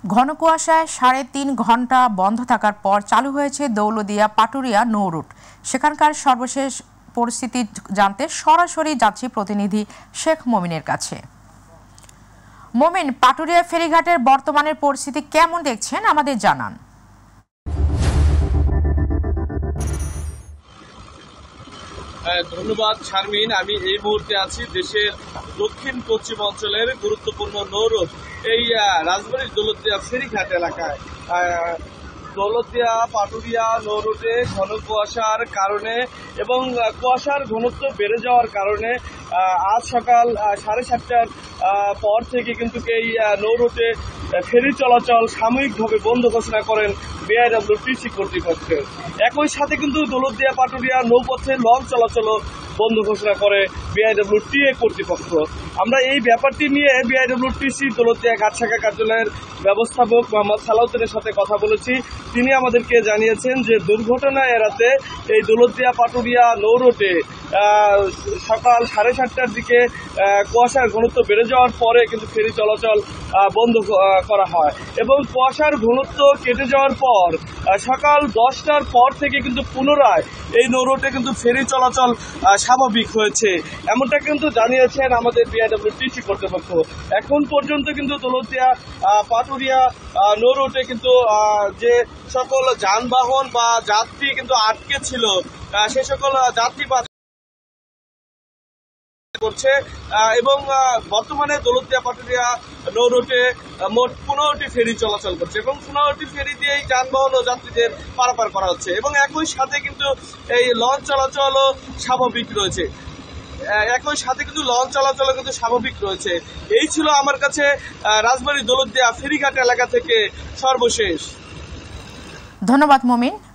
ঘন কুয়াশায় ৩.৫ ঘন্টা বন্ধ থাকার পর চালু হয়েছে দৌলতদিয়া পাটুরিয়া নৌ রুট। সেখানকার সর্বশেষ পরিস্থিতি জানতে সরাসরি যাচ্ছি প্রতিনিধি শেখ মমিনের কাছে। মমিন, পাটুরিয়া ফেরিঘাটের বর্তমানের পরিস্থিতি কেমন দেখছেন আমাদের জানান। ধন্যবাদ শারমিন। আমি এই মুহূর্তে আছি দেশের দক্ষিণ পশ্চিম অঞ্চলের গুরুত্বপূর্ণ নৌরুট এই রাজবাড়ীর দৌলতদিয়া ফেরিঘাট এলাকায়। দৌলতদিয়া পাটুরিয়া নৌরুটে ঘন কুয়াশার কারণে এবং কুয়াশার ঘনত্ব বেড়ে যাওয়ার কারণে আজ সকাল 7:30টার পর থেকে কিন্তু এই নৌরুটে ফেরি চলাচল সাময়িকভাবে বন্ধ ঘোষণা করেন বিআইডব্লিউটিসি কর্তৃপক্ষ। একই সাথে কিন্তু দৌলতদিয়া পাটুরিয়া নৌপথে লঞ্চ চলাচলও বন্ধ ঘোষণা করে বিআইডব্লিউটিএ কর্তৃপক্ষ। আমরা এই ব্যাপারটি নিয়ে বিআইডব্লিউটিসি দৌলতদিয়া ঘাট শাখা কার্যালয়ের ব্যবস্থাপক মোহাম্মদ সালাউদ্দিনের সাথে কথা বলেছি। তিনি আমাদেরকে জানিয়েছেন যে দুর্ঘটনা এড়াতে এই দৌলতদিয়া পাটুরিয়া নৌরুটে সকাল 7:30টার দিকে কুয়াশার ঘনত্ব বেড়ে যাওয়ার পরে কিন্তু ফেরি চলাচল বন্ধ করা হয় এবং কুয়াশার ঘনত্ব কেটে যাওয়ার পর সকাল 10টার পর থেকে কিন্তু পুনরায় এই নৌরুটে কিন্তু ফেরি চলাচল স্বাভাবিক হয়েছে, এমনটা কিন্তু জানিয়েছেন আমাদের বিআইডব্লিউটিসি কর্তৃপক্ষ। এখন পর্যন্ত কিন্তু দৌলতদিয়া পাটুরিয়া নৌরুটে কিন্তু যে সকল যানবাহন বা যাত্রী কিন্তু আটকে ছিল সে সকল যাত্রী করছে এবং বর্তমানে দৌলতদিয়া পাটুরিয়া নৌরুটে মোট 15টি ফেরি চলাচল করছে এবং 15টি ফেরি দিয়ে এই যানবাহন ও যাত্রীদের পারাপার করা হচ্ছে এবং একই সাথে কিন্তু এই লঞ্চ চলাচলও স্বাভাবিক রয়েছে। এই ছিল আমার কাছে রাজবাড়ী দৌলতদিয়া ফেরিঘাট এলাকা থেকে সর্বশেষ। ধন্যবাদ মমিন।